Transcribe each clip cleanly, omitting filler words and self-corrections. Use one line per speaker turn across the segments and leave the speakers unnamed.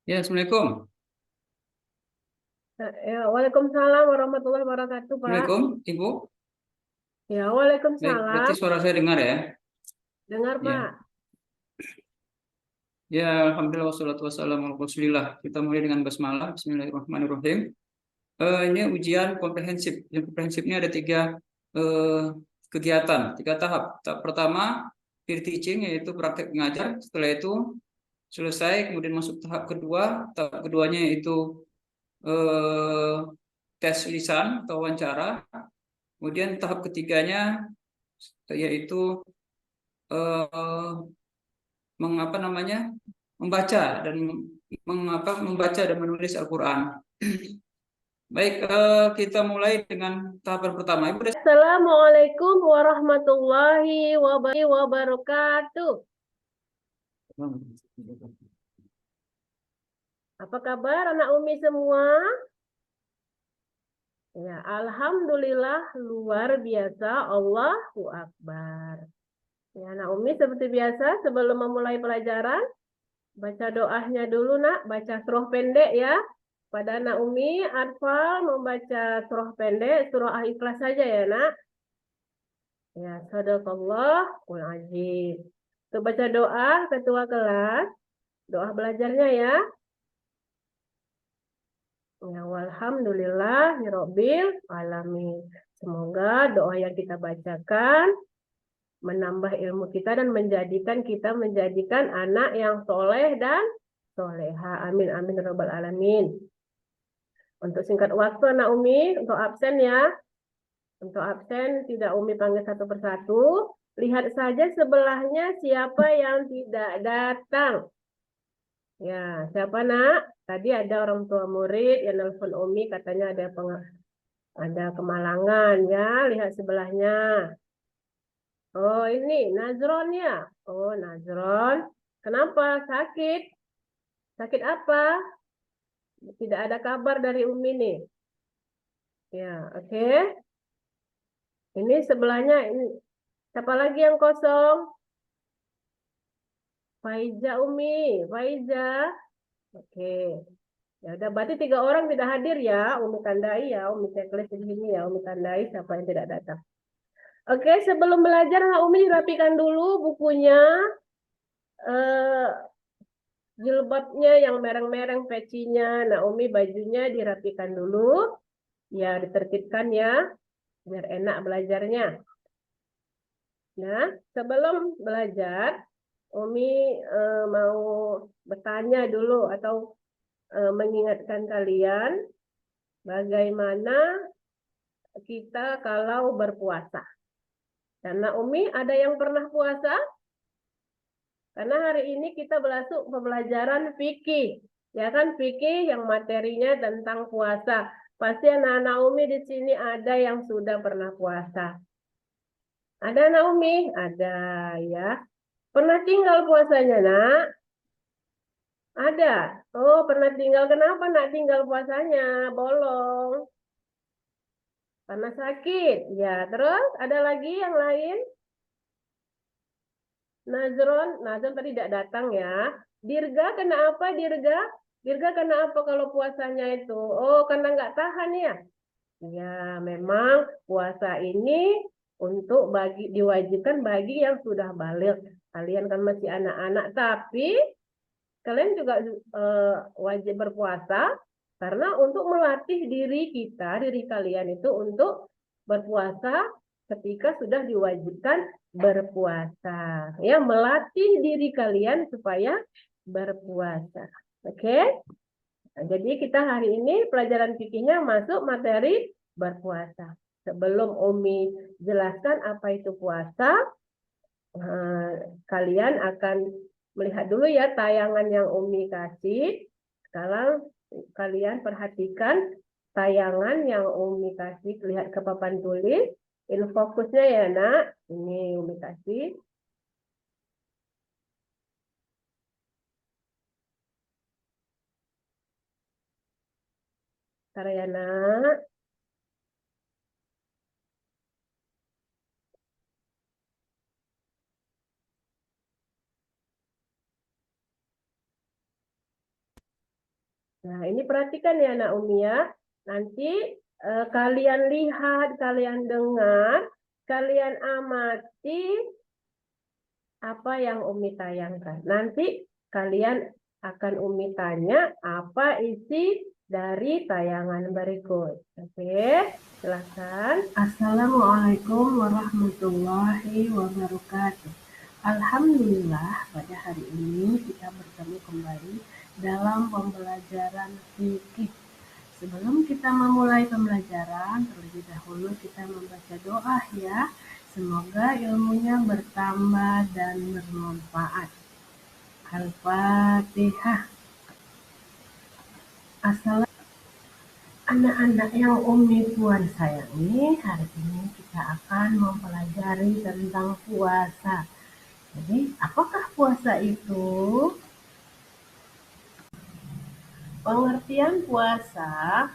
Ya, Assalamualaikum.
Ya, Waalaikumsalam warahmatullahi wabarakatuh, Pak.
Assalamualaikum, Ibu.
Ya,
Baik, berarti
Waalaikumsalam.
suara saya dengar ya.
Dengar,
Ya,
Pak.
ya, Alhamdulillah wassalatu wassalamu ala Rasulillah. Kita mulai dengan basmalah. Bismillahirrahmanirrahim. Ini ujian komprehensif. Yang komprehensifnya ada tiga eh, kegiatan, tiga tahap. Tahap pertama, peer teaching, yaitu praktek mengajar. Setelah itu selesai, kemudian masuk tahap kedua. Tahap keduanya yaitu eh, tes lisan atau wawancara. Kemudian tahap ketiganya yaitu eh, mengapa namanya membaca dan membaca dan menulis Al-Quran. Baik, kita mulai dengan tahapan pertama. Ibu udah
Assalamualaikum warahmatullahi wabarakatuh. Apa kabar anak Umi semua? Ya, Alhamdulillah luar biasa. Allahu Akbar. Ya, anak Umi seperti biasa sebelum memulai pelajaran, baca doanya dulu, Nak. Baca surah pendek ya. Pada anak Umi, Atfal membaca surah pendek, surah Al-Ikhlas saja ya, Nak. Ya, sadaqallahul azim. Untuk baca doa ketua kelas, doa belajarnya ya. Ya, walhamdulillahirabbil alamin. Semoga doa yang kita bacakan menambah ilmu kita dan menjadikan anak yang soleh dan soleha. Amin amin ya rabbal alamin. Untuk singkat waktu anak Umi, untuk absen ya. Untuk absen tidak Umi panggil satu persatu. Lihat saja sebelahnya siapa yang tidak datang. Ya, siapa nak? Tadi ada orang tua murid yang nelfon Umi katanya ada kemalangan ya. Lihat sebelahnya. Oh ini Nazron ya. Oh Nazron. Kenapa? Sakit? Sakit apa? Tidak ada kabar dari Umi nih. Ya, oke. Ini sebelahnya ini siapa lagi yang kosong? Faiza Umi, Faiza. Oke. Ya udah berarti tiga orang tidak hadir ya. Umi tandai ya, Umi checklist di sini ya, Umi tandai siapa yang tidak datang. Oke, sebelum belajar Umi rapikan dulu bukunya, eh, jilbabnya yang mereng-mereng pecinya. Nah, Umi bajunya dirapikan dulu, ya ditertibkan ya, biar enak belajarnya. Nah, sebelum belajar, Umi mau bertanya dulu atau mengingatkan kalian bagaimana kita kalau berpuasa. Karena Umi ada yang pernah puasa, karena hari ini kita masuk pembelajaran fikih. Ya kan fikih yang materinya tentang puasa. Pasti anak-anak Umi di sini ada yang sudah pernah puasa. Ada anak Umi? Ada ya. Pernah tinggal puasanya, Nak? Ada. Oh, pernah tinggal. Kenapa nak tinggal puasanya? Bolong. Karena sakit. Ya, terus ada lagi yang lain? Nazron tadi tidak datang ya. Dirga kenapa Dirga? Dirga kenapa kalau puasanya itu? Oh, karena nggak tahan ya. Ya, memang puasa ini untuk diwajibkan bagi yang sudah balik. Kalian kan masih anak-anak, tapi kalian juga wajib berpuasa karena untuk melatih diri kalian itu untuk berpuasa ketika sudah diwajibkan berpuasa. Ya, melatih diri kalian supaya berpuasa. Oke? Nah, jadi kita hari ini pelajaran fikihnya masuk materi berpuasa. Sebelum Umi jelaskan apa itu puasa, kalian akan melihat dulu ya tayangan yang Umi kasih. Sekarang kalian perhatikan tayangan yang Umi kasih. Lihat ke papan tulis. Ini fokusnya ya nak. Ini Umi kasih. Ntar ya nak. Nah, ini perhatikan ya Nak Umi ya. Nanti kalian lihat, kalian dengar, kalian amati apa yang Umi tayangkan. Nanti kalian akan Umi tanya apa isi dari tayangan berikut. Oke, silakan. Assalamualaikum warahmatullahi wabarakatuh. Alhamdulillah pada hari ini kita bertemu kembali dalam pembelajaran fikih. Sebelum kita memulai pembelajaran, terlebih dahulu kita membaca doa ya. Semoga ilmunya bertambah dan bermanfaat. Al-Fatihah. Assalamualaikum anak-anak yang Umi Puan sayangi, hari ini kita akan mempelajari tentang puasa. Jadi, apakah puasa itu? Pengertian puasa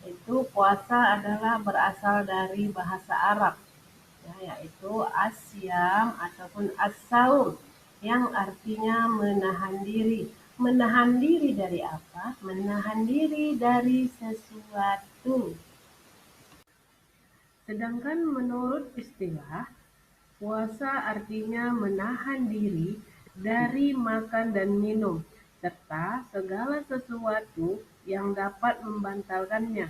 itu puasa adalah berasal dari bahasa Arab, ya, yaitu asyam ataupun as-saum yang artinya menahan diri. Menahan diri dari apa? Menahan diri dari sesuatu. Sedangkan menurut istilah, puasa artinya menahan diri dari makan dan minum, serta segala sesuatu yang dapat membatalkannya,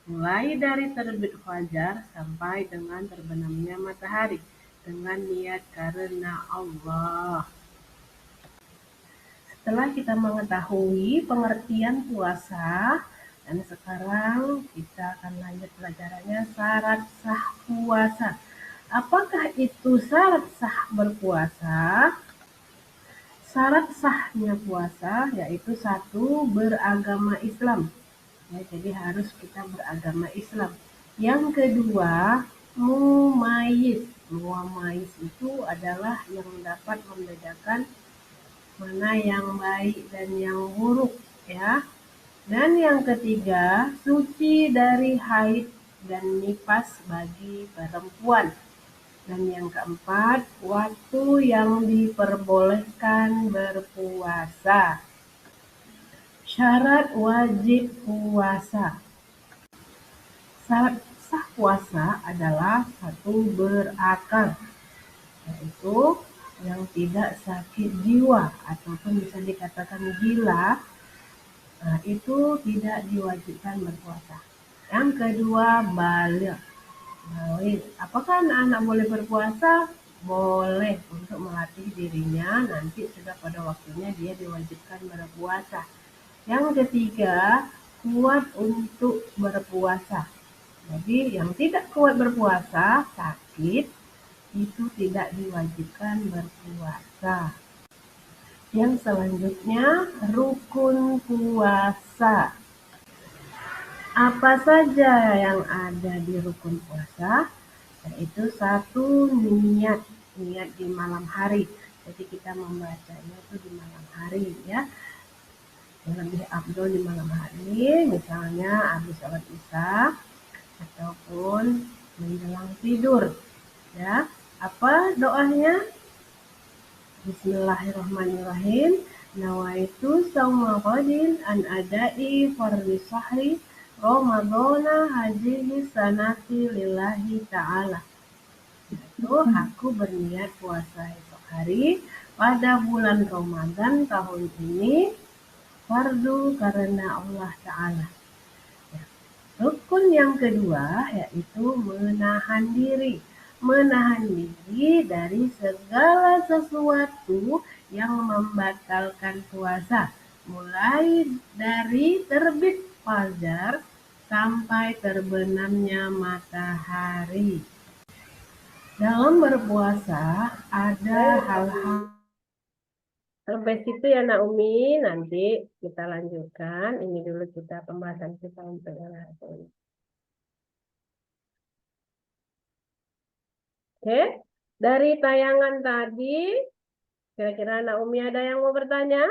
mulai dari terbit fajar sampai dengan terbenamnya matahari, dengan niat karena Allah. Setelah kita mengetahui pengertian puasa, dan sekarang kita akan lanjut pelajarannya syarat sah puasa. Apakah itu syarat sah berpuasa? Syarat sahnya puasa yaitu satu, beragama Islam. Ya, jadi harus kita beragama Islam. Yang kedua, mumayyiz. Mumayyiz itu adalah yang dapat membedakan mana yang baik dan yang buruk, ya. Dan yang ketiga, suci dari haid dan nifas bagi perempuan. Dan yang keempat, waktu yang diperbolehkan berpuasa. Syarat wajib puasa. Syarat sah puasa adalah satu, berakal, yaitu yang tidak sakit jiwa ataupun bisa dikatakan gila, itu tidak diwajibkan berpuasa. Yang kedua, baligh. Apakah anak-anak boleh berpuasa? Boleh, untuk melatih dirinya, nanti sudah pada waktunya dia diwajibkan berpuasa. Yang ketiga, kuat untuk berpuasa. Jadi yang tidak kuat berpuasa, sakit, itu tidak diwajibkan berpuasa. Yang selanjutnya, rukun puasa. Apa saja yang ada di rukun puasa? Yaitu satu, niat di malam hari. Jadi kita membacanya itu di malam hari, ya. Lebih afdol di malam hari, misalnya habis sholat isya ataupun menjelang tidur, ya. Apa doanya? Bismillahirrahmanirrahim. Nawaitu shauma ghadin an adai fardhi shahri Ramadhana hadhihi sanati lillahi ta'ala. Itu aku berniat puasa esok hari pada bulan Ramadan tahun ini fardu karena Allah Ta'ala. Ya. Rukun yang kedua yaitu menahan diri. Menahan diri dari segala sesuatu yang membatalkan puasa. Mulai dari terbit fajar sampai terbenamnya matahari. Dalam berpuasa ada hal-hal. Sampai situ ya Naomi, nanti kita lanjutkan. Ini dulu kita pembahasan kita untuk yang hari ini. Oke, dari tayangan tadi, kira-kira Naomi ada yang mau bertanya?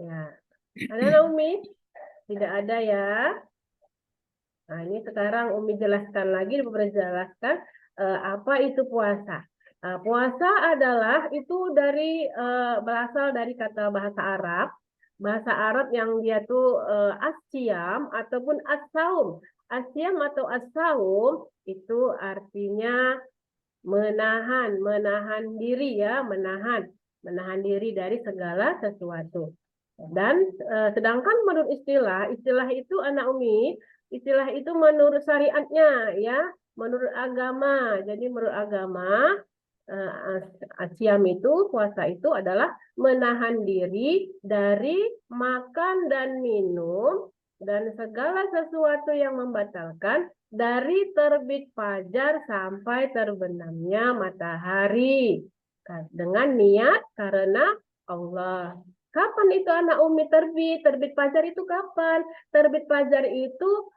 Ya, ada Naomi? Tidak ada ya. Nah, ini sekarang Umi jelaskan lagi, jelaskan apa itu puasa. Puasa adalah itu dari berasal dari kata bahasa Arab. bahasa Arab yang dia tuh as-siyam ataupun as-saum. As-siyam atau as-saum itu artinya menahan diri ya, menahan diri dari segala sesuatu. Dan sedangkan menurut istilah itu anak Umi, istilah itu menurut syariatnya ya, menurut agama. Jadi menurut agama Asyam itu, puasa itu adalah menahan diri dari makan dan minum dan segala sesuatu yang membatalkan dari terbit fajar sampai terbenamnya matahari dengan niat karena Allah. Kapan itu anak Umi terbit? Terbit fajar itu kapan? Terbit fajar itu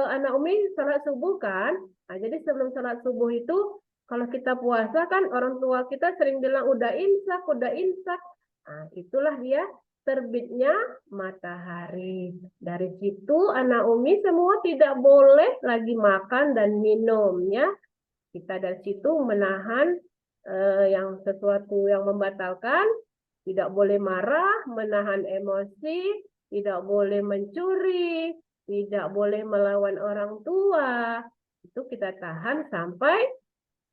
anak Umi salat subuh kan? Nah, jadi sebelum salat subuh itu kalau kita puasa kan orang tua kita sering bilang udah imsak, udah imsak. Nah, itulah dia terbitnya matahari. Dari situ anak Umi semua tidak boleh lagi makan dan minum ya. Kita dari situ menahan yang sesuatu yang membatalkan, tidak boleh marah, menahan emosi, tidak boleh mencuri, tidak boleh melawan orang tua. Itu kita tahan sampai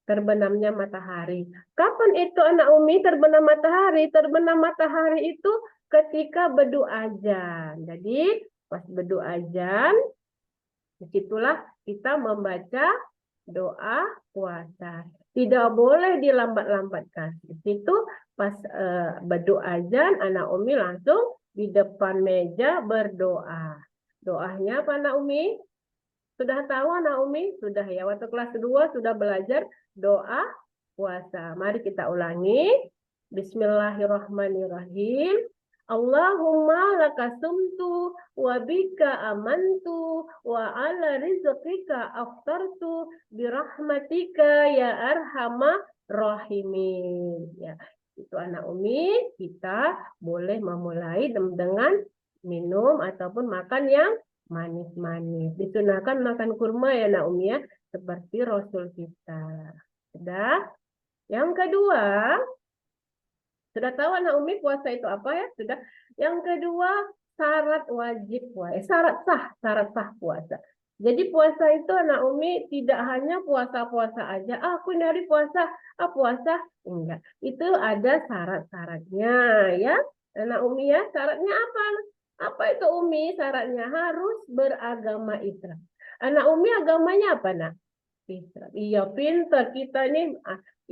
terbenamnya matahari. Kapan itu anak Umi terbenam matahari? Terbenam matahari itu ketika bedu azan. Jadi pas bedu azan, disitulah kita membaca doa puasa. Tidak boleh dilambat-lambatkan. Di situ pas bedu azan, anak Umi langsung di depan meja berdoa. Doanya apa anak Umi? Sudah tahu anak Umi? Sudah ya, waktu kelas 2 sudah belajar doa puasa. Mari kita ulangi. Bismillahirrahmanirrahim. Allahumma lakasumtu wa bika amantu wa ala rizqika aftartu birahmatika ya arhamar rahimin. Ya, itu anak Umi, kita boleh memulai dengan minum ataupun makan yang manis-manis. Disunahkan makan kurma ya nak Umi ya, seperti Rasul kita. Sudah? Yang kedua, sudah tahu anak Umi puasa itu apa ya? Sudah. Yang kedua, syarat wajib puasa. Syarat sah puasa. Jadi puasa itu anak Umi tidak hanya puasa-puasa aja. Aku ini hari puasa, puasa. Enggak. Itu ada syarat-syaratnya ya. Anak Umi ya, syaratnya apa? Apa itu Umi? Syaratnya harus beragama Islam. Anak Umi agamanya apa nak? Islam. Iya pinter kita ini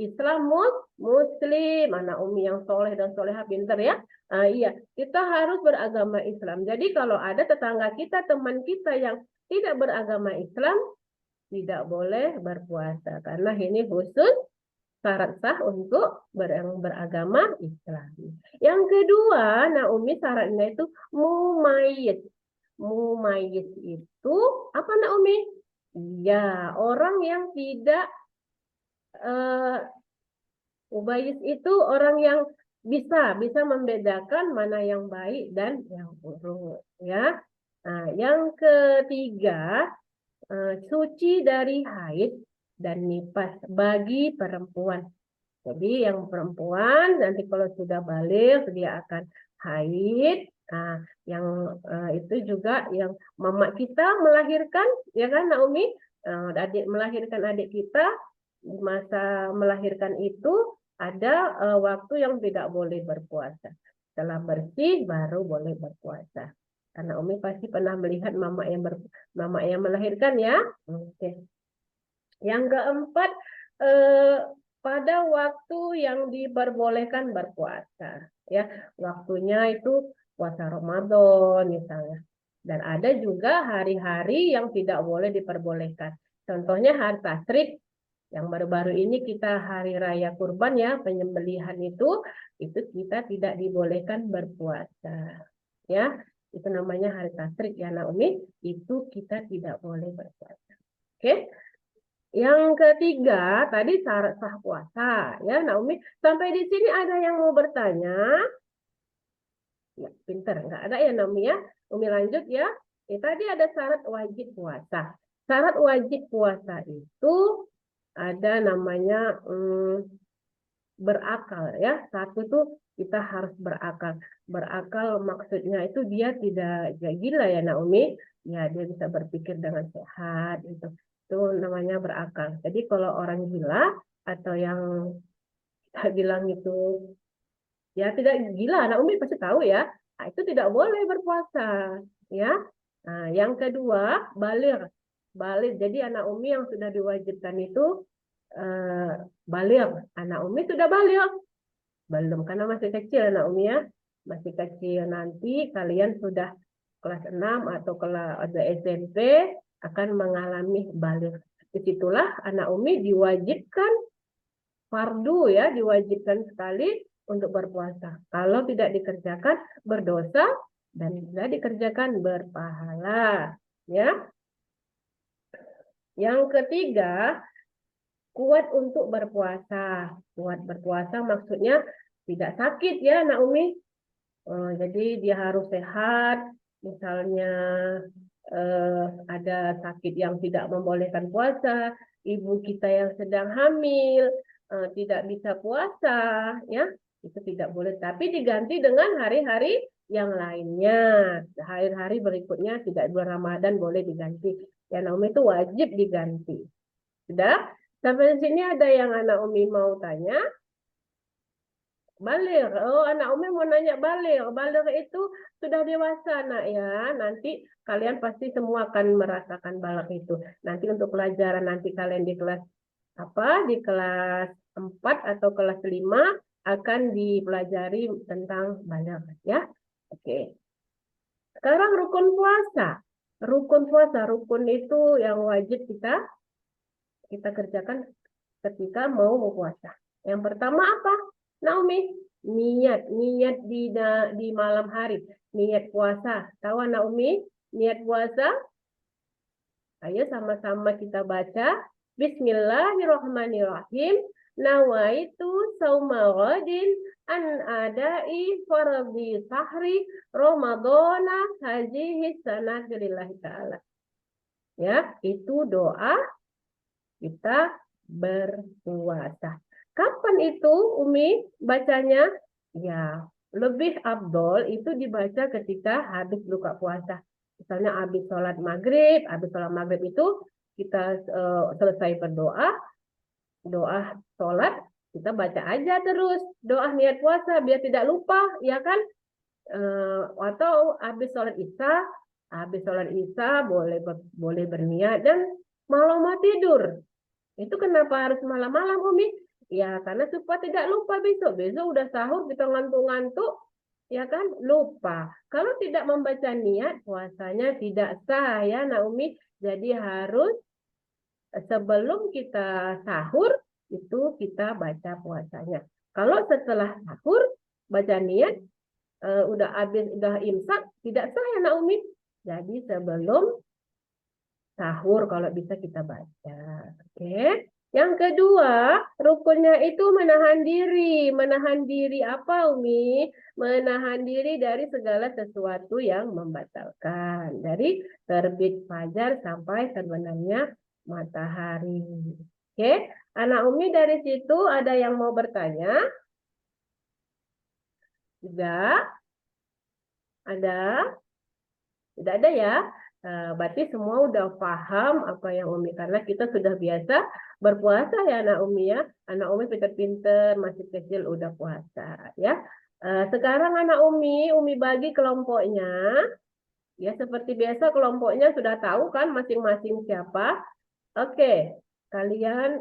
Islam Muslim, anak Umi yang soleh dan soleha pinter ya. Iya, kita harus beragama Islam. Jadi kalau ada tetangga kita, teman kita yang tidak beragama Islam, tidak boleh berpuasa karena ini khusus syarat sah untuk beragama Islam. Yang kedua, nah Umi syaratnya itu mumayyiz. Mumayyiz itu apa nak Umi? Ya, orang yang tidak mubayyiz itu orang yang bisa membedakan mana yang baik dan yang buruk, ya. Nah, yang ketiga, suci dari haid dan nifas bagi perempuan. Jadi yang perempuan nanti kalau sudah balik dia akan haid. Nah, yang itu juga yang mama kita melahirkan, ya kan Naomi? Melahirkan adik kita di masa melahirkan itu ada waktu yang tidak boleh berpuasa. Setelah bersih baru boleh berpuasa. Karena Umi pasti pernah melihat mama yang melahirkan ya. Oke. Yang keempat pada waktu yang diperbolehkan berpuasa ya, waktunya itu puasa Ramadan misalnya, dan ada juga hari-hari yang tidak boleh diperbolehkan, contohnya hari tasyrik yang baru-baru ini kita hari raya kurban ya, penyembelihan itu kita tidak dibolehkan berpuasa ya, itu namanya hari tasyrik ya Naomi, itu kita tidak boleh berpuasa. Oke. Yang ketiga, tadi syarat sah puasa. Ya, Naomi, sampai di sini ada yang mau bertanya? Ya, pinter. Nggak ada ya, Naomi ya? Umi lanjut ya. Tadi ada syarat wajib puasa. Syarat wajib puasa itu ada namanya berakal ya. Satu tuh kita harus berakal. Berakal maksudnya itu dia tidak gila ya Naomi. Ya dia bisa berpikir dengan sehat itu. Itu namanya berakal. Jadi kalau orang gila atau yang kita bilang itu ya tidak gila, Naomi pasti tahu ya. Nah, itu tidak boleh berpuasa ya. Nah, yang kedua, baligh. Baligh. Jadi anak Umi yang sudah diwajibkan itu eh, baligh. Anak Umi sudah baligh. Belum karena masih kecil anak Umi ya. Masih kecil, nanti kalian sudah kelas 6 atau kelas ada SMP akan mengalami baligh. Disitulah anak Umi diwajibkan fardu ya, diwajibkan sekali untuk berpuasa. Kalau tidak dikerjakan berdosa dan tidak dikerjakan berpahala. Ya. Yang ketiga, kuat untuk berpuasa. Kuat berpuasa maksudnya tidak sakit ya, Naomi. Jadi dia harus sehat. Misalnya ada sakit yang tidak membolehkan puasa, ibu kita yang sedang hamil tidak bisa puasa, ya itu tidak boleh. Tapi diganti dengan hari-hari yang lainnya. Hari-hari berikutnya tidak bulan Ramadan boleh diganti. Ya Naomi itu wajib diganti. Sudah? Sampai di sini ada yang anak Umi mau tanya? Baligh. Oh, anak Umi mau nanya baligh. Baligh itu sudah dewasa, nak ya. Nanti kalian pasti semua akan merasakan baligh itu. Nanti untuk pelajaran nanti kalian di kelas apa? Di kelas 4 atau kelas 5 akan dipelajari tentang baligh ya. Oke. Sekarang rukun puasa. Rukun puasa, rukun itu yang wajib kita kerjakan ketika mau berpuasa. Yang pertama apa? Naomi, niat di malam hari, niat puasa. Tahu Naomi, niat puasa? Ayo sama-sama kita baca. Bismillahirrahmanirrahim. Nawaitu sauma ghadin an adai fardhi sahri Ramadana hajihi sanati lillahi ta'ala. Ya, itu doa kita berpuasa. Kapan itu Umi bacanya? Ya, lebih afdol itu dibaca ketika habis buka puasa. Misalnya habis sholat maghrib itu kita selesai berdoa, doa sholat, kita baca aja terus doa niat puasa biar tidak lupa, ya kan? Atau habis sholat isya boleh berniat dan malam mau tidur. Itu kenapa harus malam-malam, Umi? Ya, karena supaya tidak lupa besok. Besok udah sahur, kita ngantuk-ngantuk, ya kan? Lupa. Kalau tidak membaca niat, puasanya tidak sah, ya, Naomi. Jadi harus sebelum kita sahur, itu kita baca puasanya. Kalau setelah sahur, baca niat, udah imsak, tidak sah, ya, Naomi. Jadi sebelum sahur kalau bisa kita baca. Oke. Yang kedua, rukunnya itu menahan diri. Menahan diri apa, Umi? Menahan diri dari segala sesuatu yang membatalkan. Dari terbit fajar sampai terbenamnya matahari. Oke. Anak Umi dari situ ada yang mau bertanya? Tidak? Ada? Tidak ada ya? Berarti semua udah paham apa yang Umi, karena kita sudah biasa berpuasa ya anak Umi ya. Anak Umi pinter-pinter, masih kecil udah puasa ya. Sekarang anak Umi bagi kelompoknya. Ya seperti biasa kelompoknya sudah tahu kan masing-masing siapa. Oke, kalian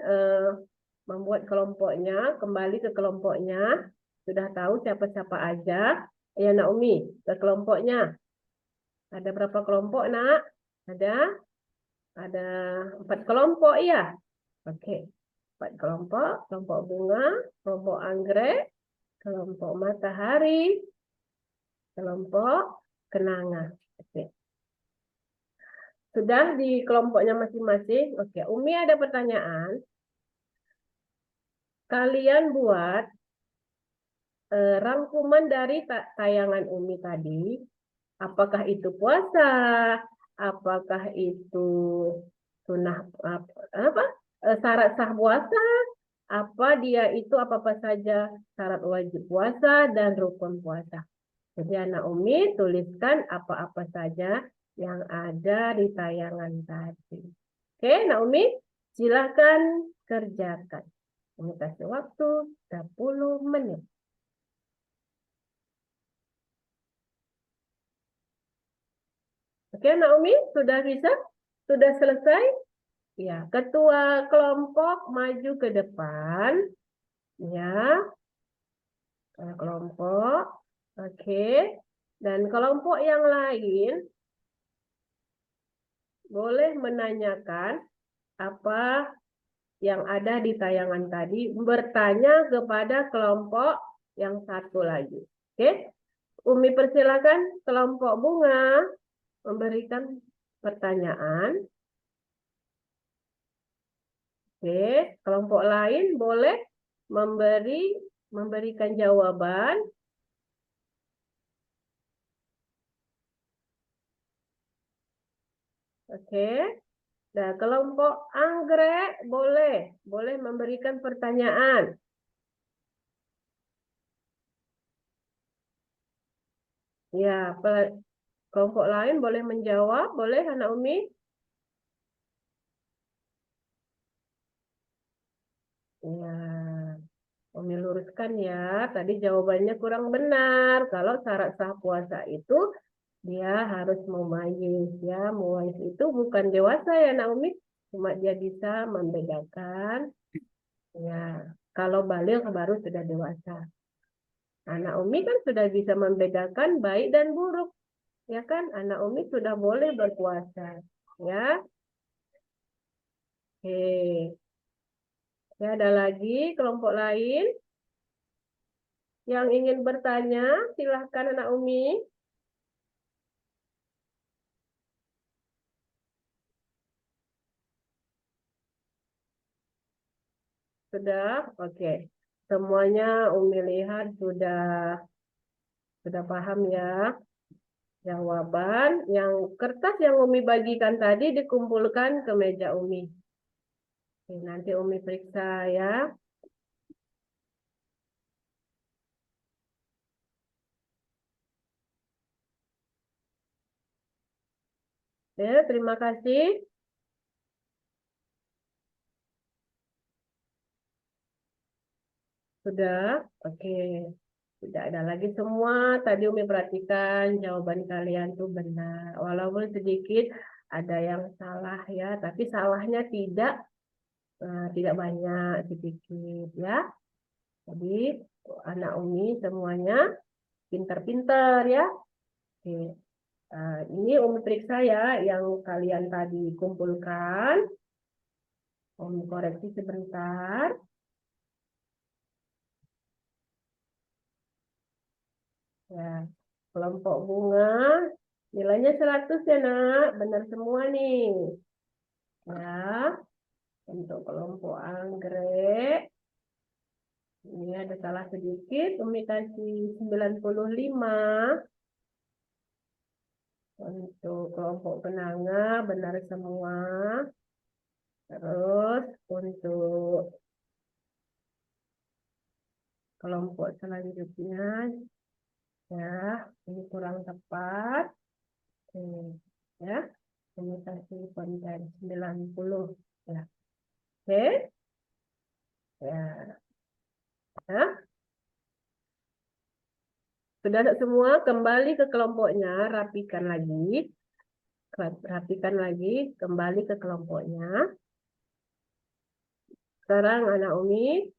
membuat kelompoknya, kembali ke kelompoknya. Sudah tahu siapa-siapa aja. Ya anak Umi, ke kelompoknya. Ada berapa kelompok, Nak? Ada 4 kelompok, ya? Oke. 4 kelompok. Kelompok bunga, kelompok anggrek, kelompok matahari, kelompok kenanga. Oke. Sudah di kelompoknya masing-masing? Oke. Umi ada pertanyaan. Kalian buat rangkuman dari tayangan Umi tadi. Apakah itu puasa? Apakah itu sunnah apa? Syarat sah puasa? apa dia itu apa-apa saja syarat wajib puasa dan rukun puasa. Jadi anak Umi tuliskan apa-apa saja yang ada di tayangan tadi. Oke, anak Umi silakan kerjakan. Umi kasih waktu 10 menit. Oke, anak Umi sudah bisa? Sudah selesai? Ya, ketua kelompok maju ke depan. Ya, kelompok. Oke. Dan kelompok yang lain boleh menanyakan apa yang ada di tayangan tadi, bertanya kepada kelompok yang satu lagi. Oke. Umi persilakan kelompok bunga memberikan pertanyaan. Oke, kelompok lain boleh memberikan jawaban. Oke. Nah, kelompok anggrek boleh memberikan pertanyaan. Ya, kelompok lain boleh menjawab, boleh anak Umi? Ya, Umi luruskan ya. Tadi jawabannya kurang benar. Kalau syarat sah puasa itu dia harus mumayyiz ya. Mumayyiz itu bukan dewasa ya anak Umi, cuma dia bisa membedakan ya. Kalau baligh baru sudah dewasa. Anak Umi kan sudah bisa membedakan baik dan buruk. Ya kan, anak Umi sudah boleh berpuasa. Ya, oke. Ya, ada lagi kelompok lain yang ingin bertanya, silahkan anak Umi. Sudah, oke. Semuanya Umi lihat sudah paham ya jawaban. Yang kertas yang Umi bagikan tadi dikumpulkan ke meja Umi. Oke, nanti Umi periksa ya. Ya, terima kasih. Sudah, oke. Tidak ada lagi semua. Tadi Umi perhatikan jawaban kalian tuh benar. Walaupun sedikit ada yang salah ya, tapi salahnya tidak banyak, sedikit ya. Jadi anak Umi semuanya pintar-pintar ya. Oke. Ini Umi periksa ya yang kalian tadi kumpulkan. Umi koreksi sebentar. Ya, kelompok bunga nilainya 100 ya nak, benar semua nih. Ya, untuk kelompok anggrek ini ada salah sedikit, Umi kasih 95. Untuk kelompok penanga benar semua. Terus untuk kelompok selanjutnya ya ini kurang tepat. Ya, ini kasih konten 90 ya. Oke. Ya. Ya. Sudah ada semua, kembali ke kelompoknya, rapikan lagi, kembali ke kelompoknya. Sekarang anak Umi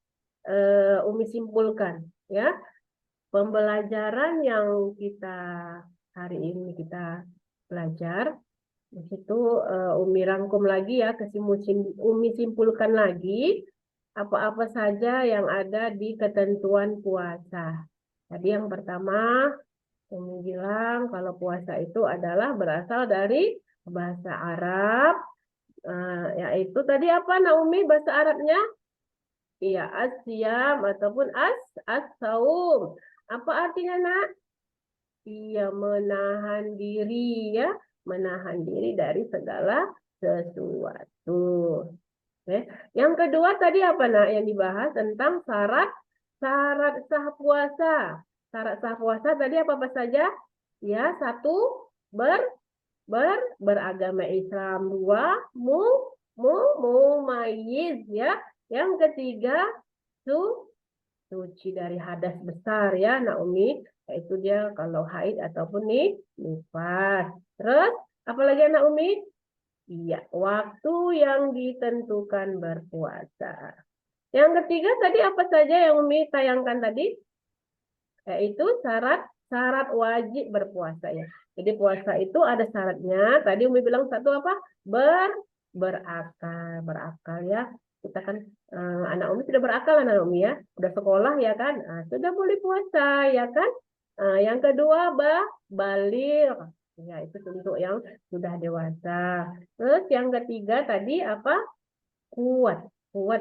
simpulkan ya. Pembelajaran yang kita hari ini kita belajar di situ Umi rangkum lagi ya, Umi simpulkan lagi apa-apa saja yang ada di ketentuan puasa. Tadi yang pertama Umi bilang kalau puasa itu adalah berasal dari bahasa Arab, yaitu tadi apa Naomi bahasa Arabnya? Iya, asyam ataupun as-saum. Apa artinya nak? Iya, menahan diri ya, menahan diri dari segala sesuatu. Oke. Yang kedua tadi apa nak yang dibahas tentang syarat sah puasa. Syarat sah puasa tadi apa saja? Ya, satu beragama Islam, dua mumayyiz ya. Yang ketiga suci dari hadas besar ya Naomi, yaitu dia kalau haid ataupun nifas. Terus apalagi Naomi? Iya, waktu yang ditentukan berpuasa. Yang ketiga tadi apa saja yang Umi tayangkan tadi? Yaitu syarat wajib berpuasa ya. Jadi puasa itu ada syaratnya. Tadi Umi bilang satu apa? Berakal ya. Kita kan anak Umi sudah berakal anak Umi ya. Sudah sekolah ya kan. Sudah boleh puasa ya kan. Yang kedua baligh. Ya itu untuk yang sudah dewasa. Terus yang ketiga tadi apa? Kuat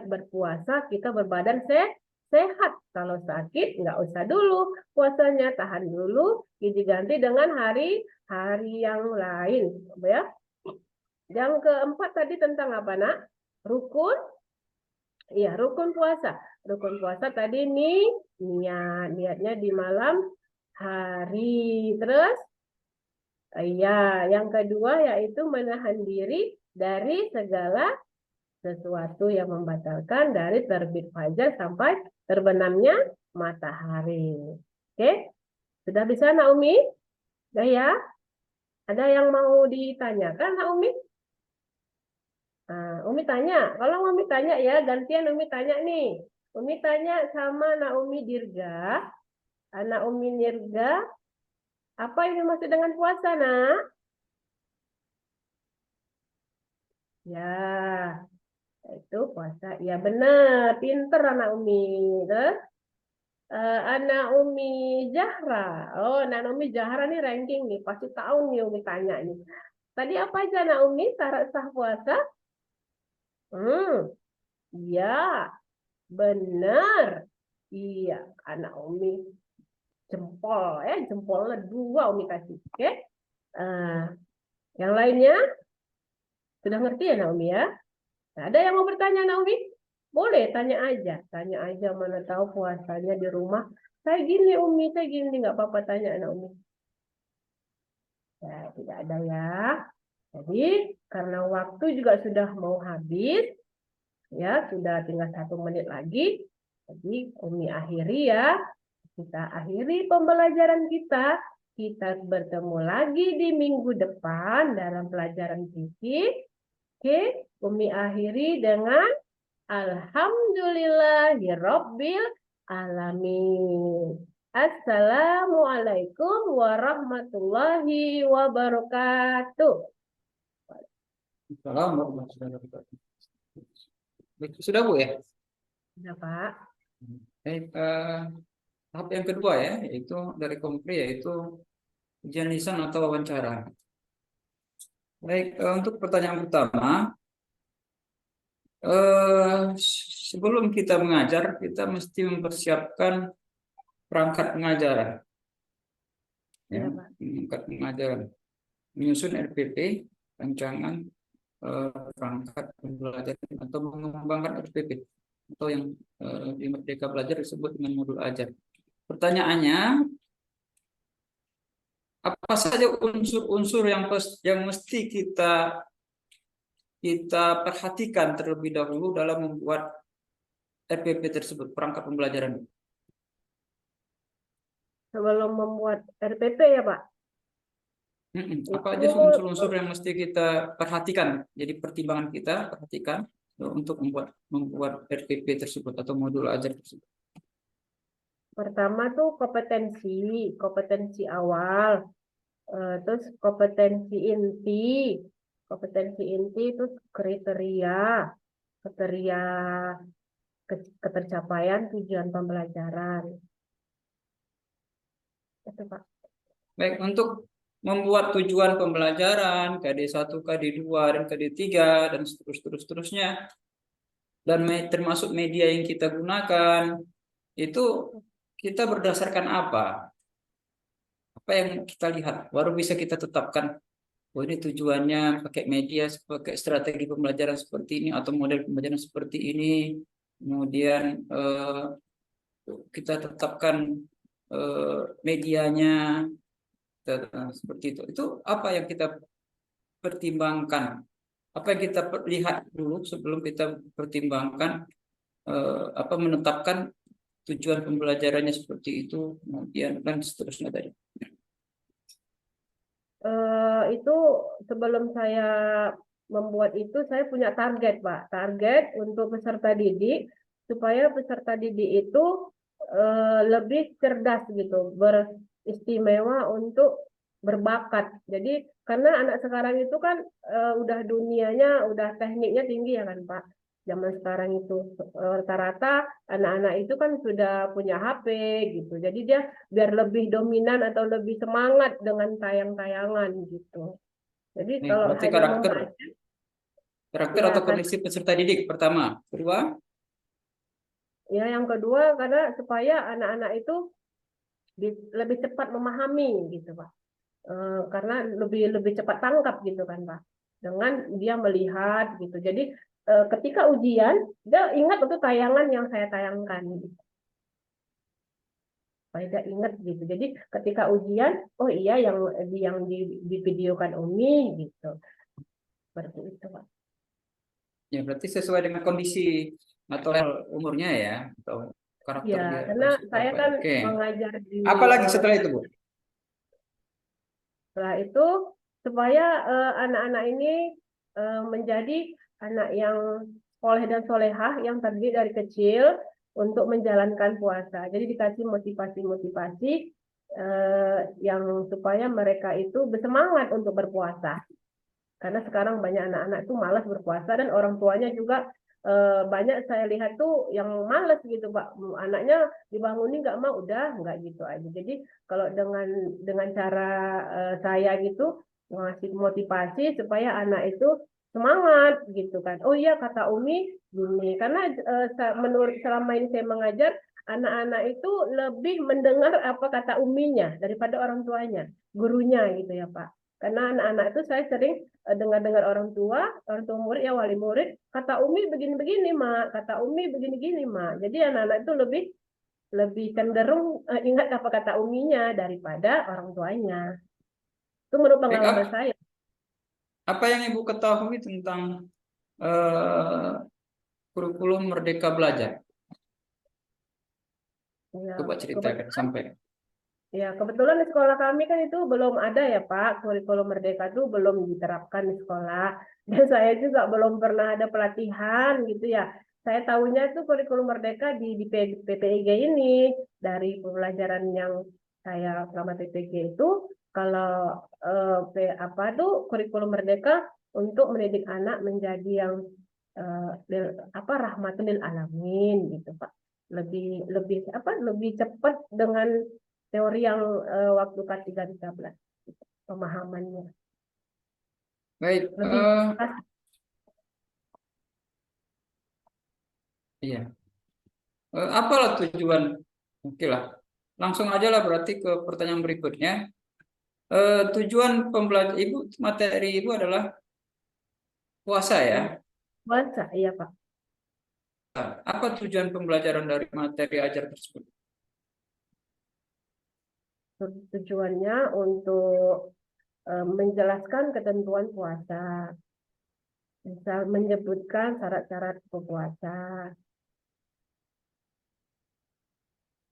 berpuasa, kita berbadan sehat. Kalau sakit nggak usah dulu puasanya, tahan dulu, diganti dengan hari yang lain, ya. Yang keempat tadi tentang apa nak? Rukun, iya rukun puasa. Rukun puasa tadi niatnya di malam hari. Terus, iya yang kedua yaitu menahan diri dari segala sesuatu yang membatalkan dari terbit fajar sampai terbenamnya matahari. Oke, sudah bisa Naomi? Sudah ya? Ada yang mau ditanyakan Naomi? Umi tanya. Kalau Umi tanya ya, gantian Umi tanya nih. Umi tanya sama Naomi Dirga. Anak Umi Dirga, apa yang dimaksud dengan puasa, nak? Ya, itu puasa. Ya benar, pinter anak Umi. Terus anak Umi Zahra. Oh, anak Umi Zahra nih ranking nih, pasti tahu nih Umi tanya nih. Tadi apa aja anak Umi syarat sah puasa? Ya, benar. Iya, anak Umi jempol ya, jempolnya 2 Umi kasih. Oke. Yang lainnya sudah ngerti ya Naomi ya? Nah, ada yang mau bertanya Naomi? Boleh tanya aja mana tahu puasanya di rumah. Saya gini Umi, saya gini nggak apa-apa tanya Naomi. Ya, tidak ada ya. Jadi karena waktu juga sudah mau habis, ya sudah tinggal 1 menit lagi. Jadi Umi akhiri ya. Kita akhiri pembelajaran kita. Kita bertemu lagi di minggu depan dalam pelajaran fikih. Oke, Umi akhiri dengan Alhamdulillahirabbil alamin. Assalamualaikum warahmatullahi wabarakatuh.
Assalamualaikum warahmatullahi wabarakatuh. Sudah Bu ya?
Sudah Pak.
Baik, tahap yang kedua ya, yaitu dari Kompri, yaitu ujian lisan atau wawancara. Baik, untuk pertanyaan pertama, sebelum kita mengajar, kita mesti mempersiapkan perangkat pengajaran. Ya, perangkat pengajaran. Menyusun RPP, rancangan perangkat pembelajaran atau mengembangkan RPP atau yang di Merdeka Belajar disebut dengan modul ajar. Pertanyaannya, apa saja unsur-unsur yang mesti kita perhatikan terlebih dahulu dalam membuat RPP tersebut, perangkat pembelajaran?
Sebelum membuat RPP ya Pak?
Apa aja unsur-unsur yang mesti kita perhatikan, jadi pertimbangan kita perhatikan untuk membuat RPP tersebut atau modul ajar tersebut?
Pertama tuh kompetensi awal, terus kompetensi inti itu kriteria ketercapaian tujuan pembelajaran. Itu Pak.
Baik, untuk membuat tujuan pembelajaran KD1, KD2, dan KD3 dan seterusnya, dan termasuk media yang kita gunakan, itu kita berdasarkan apa? Apa yang kita lihat baru bisa kita tetapkan oh ini tujuannya pakai media, pakai strategi pembelajaran seperti ini atau model pembelajaran seperti ini. Kemudian kita tetapkan medianya seperti itu. Itu apa yang kita pertimbangkan? Apa yang kita lihat dulu sebelum kita pertimbangkan apa menetapkan tujuan pembelajarannya seperti itu, kemudian dan seterusnya tadi.
Itu sebelum saya membuat itu, saya punya target, Pak. Target untuk peserta didik, supaya peserta didik itu lebih cerdas gitu, beristimewa untuk berbakat. Jadi, karena anak sekarang itu kan udah dunianya, udah tekniknya tinggi ya kan, Pak. Zaman sekarang itu rata-rata anak-anak itu kan sudah punya HP gitu. Jadi dia biar lebih dominan atau lebih semangat dengan tayang-tayangan gitu. Jadi
Nih,
kalau
berarti
hanya membaca,
karakter
ya
atau
kan,
kondisi peserta didik pertama. Kedua,
ya yang kedua karena supaya anak-anak itu lebih cepat memahami gitu, Pak. Karena lebih lebih cepat tangkap gitu kan, Pak. Dengan dia melihat gitu. Jadi ketika ujian dia ingat untuk tayangan yang saya tayangkan gitu. Supaya dia ingat gitu. Jadi ketika ujian, oh iya yang di videokan Umi gitu. Seperti itu, Pak.
ya berarti sesuai dengan kondisi atau umurnya ya, atau karakter
Ya,
dia
karena
atau seperti
saya
apa.
kan
Oke.
mengajar di
Apalagi setelah itu, Bu?
setelah itu supaya anak-anak ini menjadi anak yang soleh dan solehah yang terdiri dari kecil untuk menjalankan puasa. Jadi dikasih motivasi-motivasi yang supaya mereka itu bersemangat untuk berpuasa. Karena sekarang banyak anak-anak itu malas berpuasa dan orang tuanya juga banyak saya lihat tuh yang malas gitu, Pak. Anaknya dibangunin nggak mau, udah nggak gitu aja. Jadi kalau dengan cara saya gitu ngasih motivasi supaya anak itu semangat gitu kan. Oh iya kata Umi gini. Karena menurut selama ini saya mengajar anak-anak itu lebih mendengar apa kata uminya daripada orang tuanya, gurunya gitu ya, Pak. Karena anak-anak itu saya sering dengar-dengar orang tua murid ya wali murid, kata Umi begini-begini, Mak, kata Umi begini-gini, Mak. Jadi anak-anak itu lebih lebih cenderung ingat apa kata uminya daripada orang tuanya. Itu menurut
Baik,
pengalaman saya.
apa yang Ibu ketahui tentang eh, kurikulum Merdeka Belajar?
Ya,
Coba ceritakan
kebetulan
sampai.
Ya, kebetulan di sekolah kami kan itu belum ada ya Pak, kurikulum Merdeka itu belum diterapkan di sekolah. Dan saya juga belum pernah ada pelatihan gitu ya. Saya tahunya itu kurikulum Merdeka di PPIG ini, dari pembelajaran yang saya selama PPG itu, kalau apa tuh kurikulum Merdeka untuk mendidik anak menjadi yang apa rahmatul lil alamin gitu Pak. Lebih lebih apa lebih cepat dengan teori yang waktu K313 pemahamannya
Baik,
lebih jelas.
iya. Apalah tujuan? Oke lah. Langsung aja lah berarti ke pertanyaan berikutnya. Tujuan pembelajaran Ibu, materi Ibu adalah puasa ya.
Puasa iya Pak.
Apa tujuan pembelajaran dari materi ajar tersebut?
Tujuannya untuk menjelaskan ketentuan puasa, misal menyebutkan syarat-syarat berpuasa.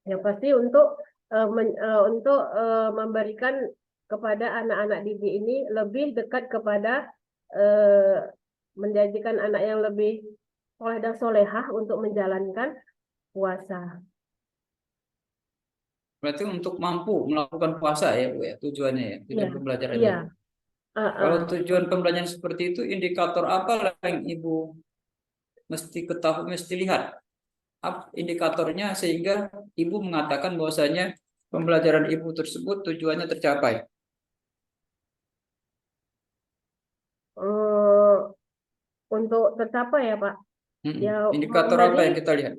Yang pasti untuk memberikan kepada anak-anak didik ini lebih dekat kepada eh, menjadikan anak yang lebih soleh dan solehah untuk menjalankan puasa.
Berarti untuk mampu melakukan puasa ya, Bu ya, tujuannya ya,
Iya,
tujuan pembelajarannya.
iya.
Kalau
Uh-uh.
tujuan pembelajaran seperti itu, indikator apa yang Ibu mesti ketahui, mesti lihat? Indikatornya sehingga Ibu mengatakan bahwasanya pembelajaran Ibu tersebut tujuannya tercapai.
Eh, untuk tercapai ya Pak, ya
Indikator apa
memberi
yang kita lihat?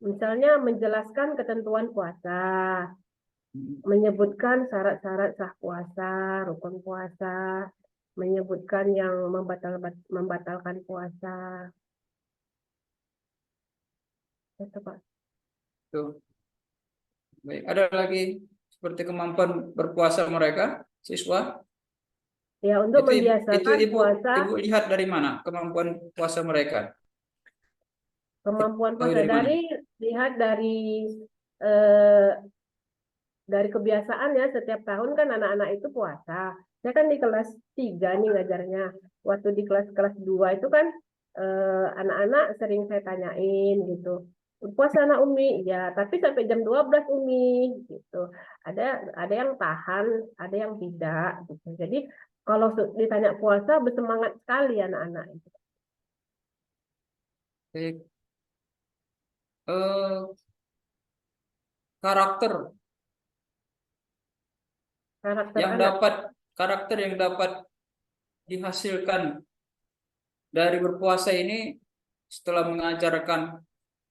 misalnya menjelaskan ketentuan puasa, menyebutkan syarat-syarat sah puasa, rukun puasa, menyebutkan yang membatalkan puasa. Itu, Pak.
Tuh. Baik, ada lagi seperti kemampuan berpuasa mereka, siswa.
Ya, untuk
Itu
membiasakan puasa,
ibu lihat dari mana kemampuan puasa mereka?
kemampuan
Tahu
puasa
dari mana?
lihat eh, dari kebiasaan ya, setiap tahun kan anak-anak itu puasa. Saya kan di kelas 3 nih ngajarnya. Waktu di kelas 2 itu kan anak-anak sering saya tanyain gitu. Puasa anak Umi, ya, tapi sampai jam 12 Umi gitu. Ada yang tahan, ada yang tidak gitu. Jadi kalau ditanya puasa bersemangat sekali anak-anak itu.
Baik. Eh, karakter
Karakter
yang
anak.
dapat karakter yang dapat dihasilkan dari berpuasa ini setelah mengajarkan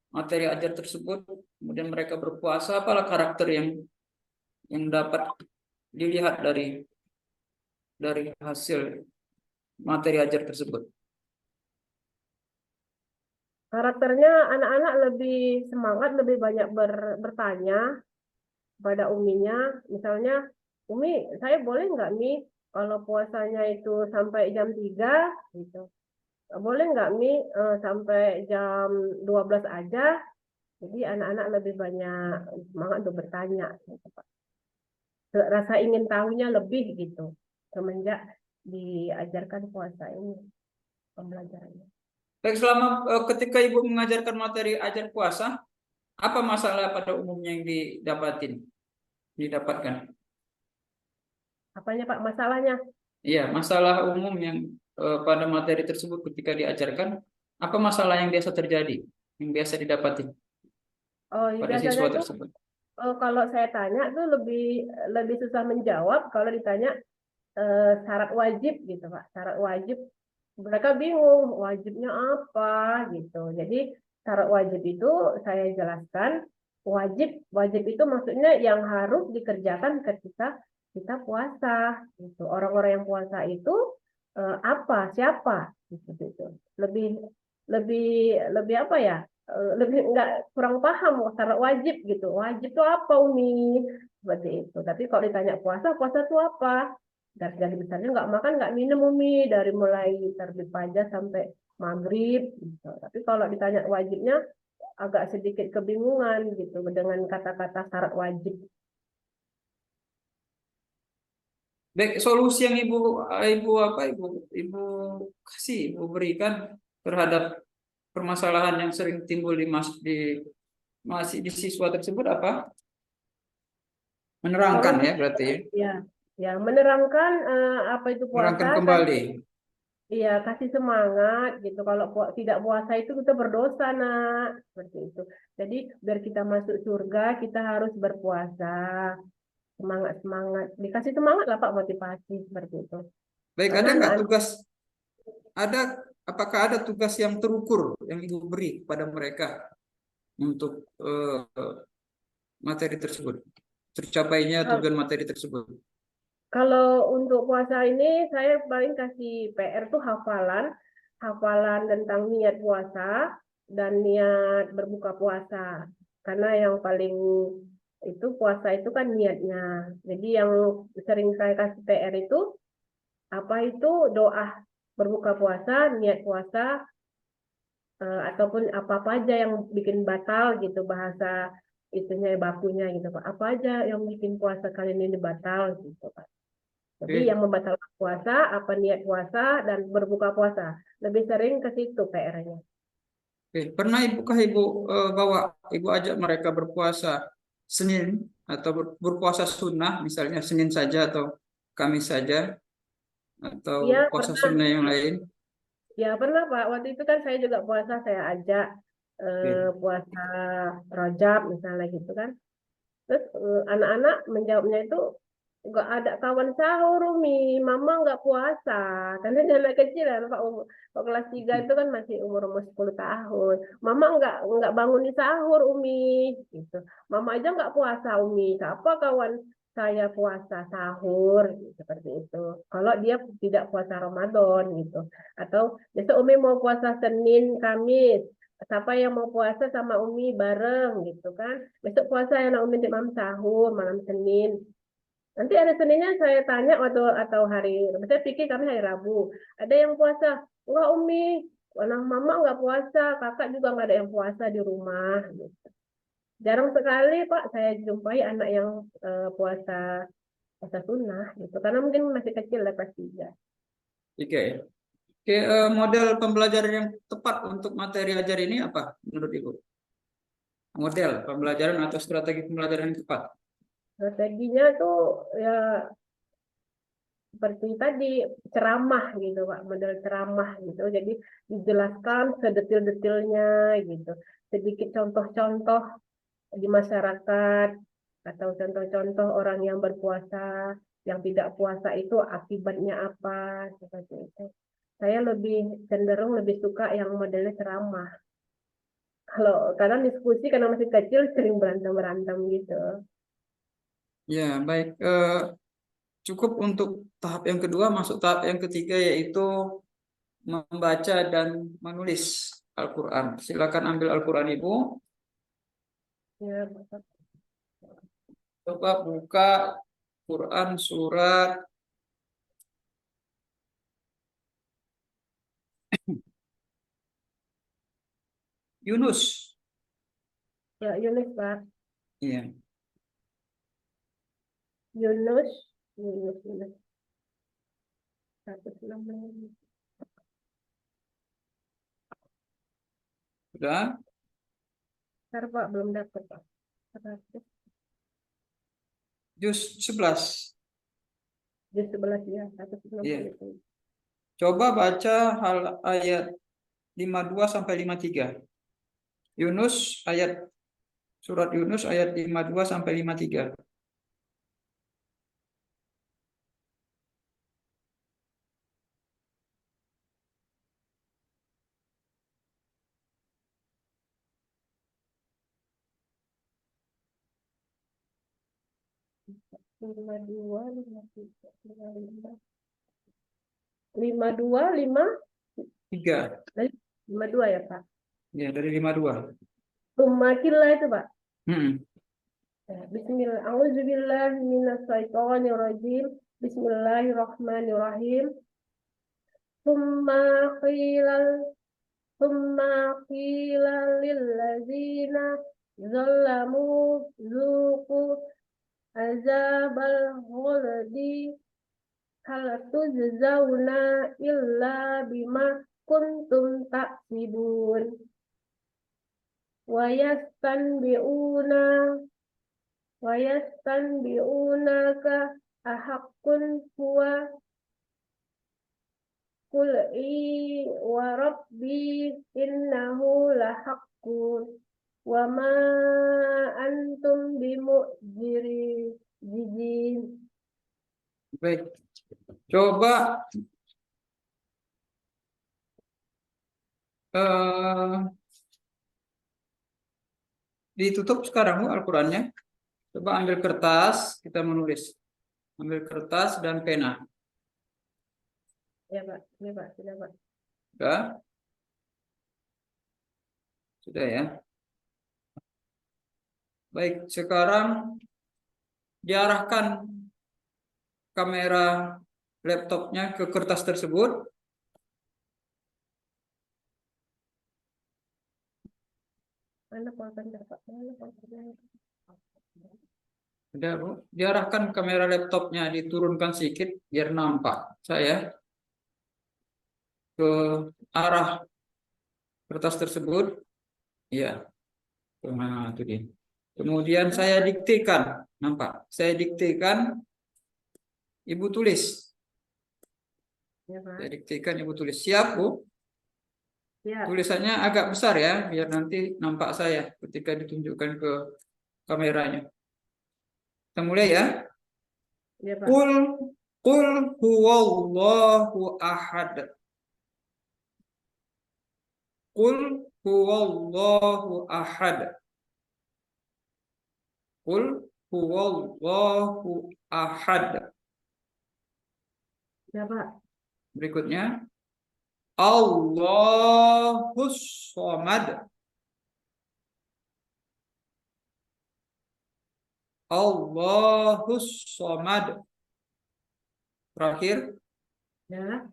materi ajar tersebut, kemudian mereka berpuasa, apalah karakter yang dapat dilihat dari hasil materi ajar tersebut.
Karakternya anak-anak lebih semangat, lebih banyak bertanya pada Uminya. Misalnya, Umi, saya boleh nggak Mi kalau puasanya itu sampai jam 3 gitu. Boleh nggak Mi sampai jam 12 aja? Jadi anak-anak lebih banyak semangat untuk bertanya, gitu, Pak. Rasa ingin tahunya lebih gitu semenjak diajarkan puasa ini pembelajarannya.
Baik, selama ketika Ibu mengajarkan materi ajar puasa, apa masalah pada umumnya yang didapatkan?
Apanya Pak masalahnya?
Iya, masalah umum yang pada materi tersebut ketika diajarkan, apa masalah yang biasa terjadi, yang biasa didapati
Oh,
pada
biasanya
siswa
tuh
tersebut?
kalau saya tanya tuh lebih lebih susah menjawab kalau ditanya syarat wajib gitu Pak. Syarat wajib mereka bingung wajibnya apa gitu. Jadi syarat wajib itu saya jelaskan wajib wajib itu maksudnya yang harus dikerjakan ketika kita puasa gitu. Orang-orang yang puasa itu apa siapa gitu. Lebih lebih lebih apa ya? Lebih nggak kurang paham syarat wajib gitu. Wajib itu apa Umi? Seperti itu. Tapi kalau ditanya puasa, puasa itu apa? Dari besarnya nggak makan nggak minum Umi dari mulai terbit fajar sampai maghrib gitu. Tapi kalau ditanya wajibnya agak sedikit kebingungan gitu dengan kata-kata syarat wajib.
Baik, solusi yang ibu kasih, ibu berikan terhadap permasalahan yang sering timbul masih di siswa tersebut apa? Menerangkan ya
Solusi
berarti ya,
ya ya menerangkan apa itu puasa
menerangkan
kasih
kembali.
iya kasih semangat gitu. Kalau tidak puasa itu kita berdosa nak seperti itu. Jadi biar kita masuk surga kita harus berpuasa. Semangat semangat dikasih semangat lah Pak motivasi seperti itu
Baik,
karena
ada nggak
anak-anak
tugas, apakah ada tugas yang terukur yang ibu beri kepada mereka untuk materi tersebut, tercapainya tujuan materi tersebut?
kalau untuk puasa ini saya paling kasih PR tuh hafalan hafalan tentang niat puasa dan niat berbuka puasa karena yang paling itu puasa itu kan niatnya jadi yang sering saya kasih PR itu apa itu doa berbuka puasa niat puasa ataupun apa-apa aja yang bikin batal gitu bahasa itunya bakunya gitu Pak. Apa aja yang bikin puasa kali ini batal gitu Pak. Jadi yang
Oke,
membatalkan puasa, apa niat puasa dan berbuka puasa. Lebih sering ke situ PR-nya.
oke. Pernah ibu bawa, ibu ajak mereka berpuasa Senin atau berpuasa sunnah, misalnya Senin saja atau Kamis saja atau
Iya
puasa
pernah,
sunnah yang lain?
ya pernah Pak. Waktu itu kan saya juga puasa, saya ajak
Oke.
puasa Rajab misalnya gitu kan. Terus anak-anak menjawabnya itu nggak ada kawan sahur Umi, mama nggak puasa karena dia anak kecil ya, Pak umur Pak kelas 3 itu kan masih umur 10 tahun. Mama nggak bangunin sahur Umi gitu. Mama aja nggak puasa Umi. Siapa kawan saya puasa sahur gitu, seperti itu. Kalau dia tidak puasa Ramadan gitu. Atau besok Umi mau puasa Senin, Kamis. Siapa yang mau puasa sama Umi bareng gitu kan. Besok puasa ya Umi di malam sahur, malam Senin. Nanti ada Seninnya saya tanya atau hari, saya pikir kami hari Rabu. Ada yang puasa? Enggak Umi, anak mama enggak puasa, kakak juga enggak ada yang puasa di rumah. Gitu. Jarang sekali Pak saya jumpai anak yang puasa puasa sunnah gitu, karena mungkin masih kecil lah kelas 3.
Oke. Oke, model pembelajaran yang tepat untuk materi ajar ini apa menurut Ibu? Model pembelajaran atau strategi pembelajaran yang tepat?
Strateginya tuh ya seperti tadi ceramah gitu Pak, model ceramah gitu. Jadi dijelaskan sedetil-detilnya gitu. Sedikit contoh-contoh di masyarakat atau contoh-contoh orang yang berpuasa, yang tidak puasa itu akibatnya apa seperti itu. Saya lebih cenderung lebih suka yang modelnya ceramah. Kalau kadang diskusi karena masih kecil sering berantem-berantem gitu.
Ya, baik. Cukup untuk tahap yang kedua, masuk tahap yang ketiga yaitu membaca dan menulis Al-Quran. Silakan ambil Al-Quran Ibu.
Ya, Bapak.
Coba buka Quran surat Yunus.
Ya, Yunus Pak.
Iya.
Yunus, Yunus. 116.
Sudah?
Ntar Pak, belum dapat Pak. 100.
Juz 11.
Juz 11 ya, 160
Iya.
itu.
Coba baca hal ayat 52 sampai 53. Yunus ayat surat Yunus ayat 52 sampai 53.
Lima dua, 53, 55. 52, 5,
3.
52 ya Pak.
Ya, dari 52.
Tumakillah itu Pak.
Hmm.
Bismillah. A'udzubillahi minasyaitonirrajim. Bismillahirrahmanirrahim. Tsumma qilal Tsumma qila lillazina zalamu zuqu azabal khuldi hal tujzauna illa bima kuntum taksibun wa yastanbi'una wa yastanbi'unaka ahaqqun huwa qul wa rabbi innahu lahaqqun wa ma antum bimu'jizin.
Baik. Coba ditutup sekarang Bu Al-Qurannya. Coba ambil kertas, kita menulis. Ambil kertas dan pena.
Ya Pak, ya Pak, sudah Pak.
Sudah? Sudah ya. Baik, sekarang diarahkan kamera laptopnya ke kertas tersebut.
Mana pulpennya Pak? Mana pulpennya?
Sudah, Bu. Diarahkan kamera laptopnya, diturunkan sedikit biar nampak saya ke arah kertas tersebut. Iya. Nah, itu dia. Kemudian saya diktekan, nampak? Saya diktekan, Ibu tulis.
Ya Pak.
Saya diktekan, Ibu tulis. Siap, Bu?
Ya.
Tulisannya agak besar ya, biar nanti nampak saya ketika ditunjukkan ke kameranya. Kita mulai ya.
Ya, Pak.
Qul Qul huwallahu ahad. Qul huwallahu ahad. Qul huwallahu ahad.
Ya, Pak.
Berikutnya Allahus somad. Allahus somad.
Ya.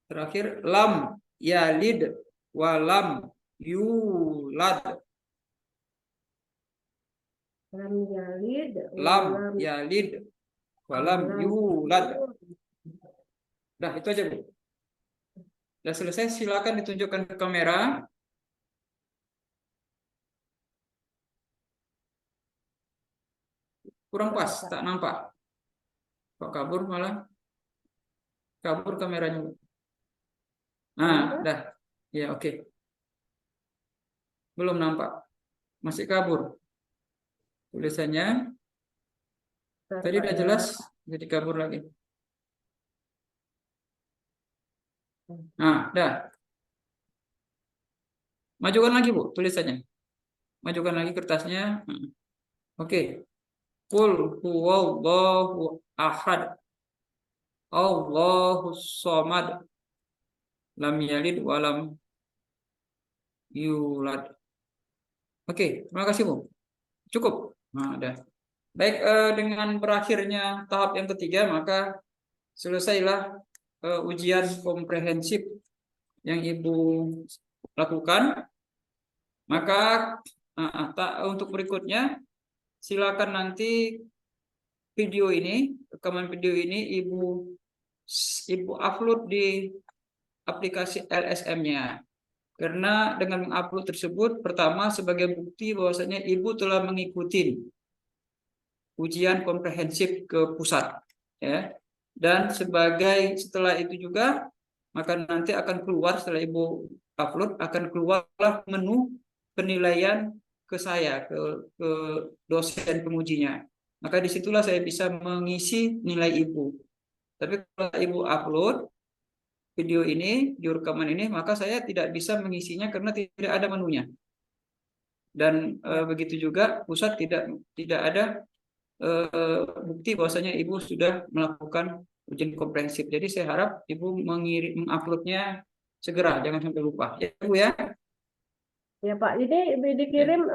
Terakhir lam yalid walam yulad.
Lam yalid
Lam
walam
yalid walam yulad. Dah itu aja, Bu. Sudah selesai, silakan ditunjukkan ke kamera. Kurang pas, tak nampak. Kok kabur malah? Kabur kameranya, Bu. Nah, dah. Ya, oke. Belum nampak. Masih kabur. Tulisannya tadi udah jelas, jadi kabur lagi. Nah, dah. Majukan lagi, Bu, tulisannya. Majukan lagi kertasnya. Oke. Qul huwallahu ahad. Allahus somad. Lam yalid walam yulad. Oke, terima kasih, Bu. Cukup. Nah, dah. Baik, dengan berakhirnya tahap yang ketiga, maka selesailah ujian komprehensif yang Ibu lakukan. Maka untuk berikutnya, silakan nanti video ini, rekaman video ini Ibu upload di aplikasi LSM-nya. Karena dengan mengupload tersebut, pertama sebagai bukti bahwasanya Ibu telah mengikuti ujian komprehensif ke pusat, ya. Dan setelah itu juga, maka nanti akan keluar, setelah Ibu upload, akan keluarlah menu penilaian ke saya, ke dosen pengujinya. Maka disitulah saya bisa mengisi nilai Ibu. Tapi kalau Ibu upload video ini, di rekaman ini, maka saya tidak bisa mengisinya karena tidak ada menunya. Dan begitu juga pusat tidak ada bukti bahwasanya Ibu sudah melakukan ujian komprehensif. Jadi saya harap Ibu menguploadnya segera, jangan sampai lupa. Ya, Bu, ya.
Ya, Pak. Ini dikirim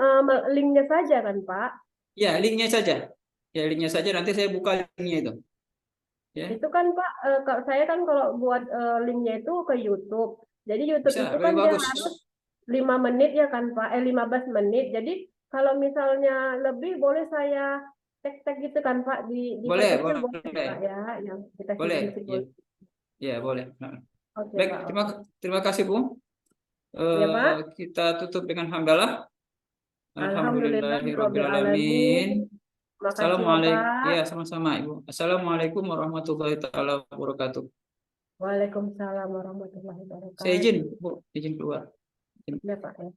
linknya saja kan, Pak?
Ya, linknya saja. Ya, linknya saja. Nanti saya buka linknya itu. Ya.
Itu kan, Pak, kalau saya kan kalau buat linknya itu ke YouTube. Jadi YouTube
Bisa,
itu
lebih
kan dia
bagus.
harus 5 menit ya kan, Pak? 15 menit. Jadi kalau misalnya lebih boleh saya tag-tag gitu kan, Pak, di
Boleh,
kecil boleh,
boleh.
Pak, ya, yang kita
Boleh.
simbol-simbol.
Ya, boleh.
Oke,
Baik,
Pak.
terima kasih, Bu.
Ya, Pak.
Kita tutup dengan hamdalah. Alhamdulillahirrabbilalamin.
Makasih,
Assalamualaikum.
Bapak.
Iya, sama-sama, Ibu. Assalamualaikum warahmatullahi taala wabarakatuh.
Waalaikumsalam warahmatullahi wabarakatuh.
Saya izin, Bu, izin keluar.
Ya, Pak. Ya.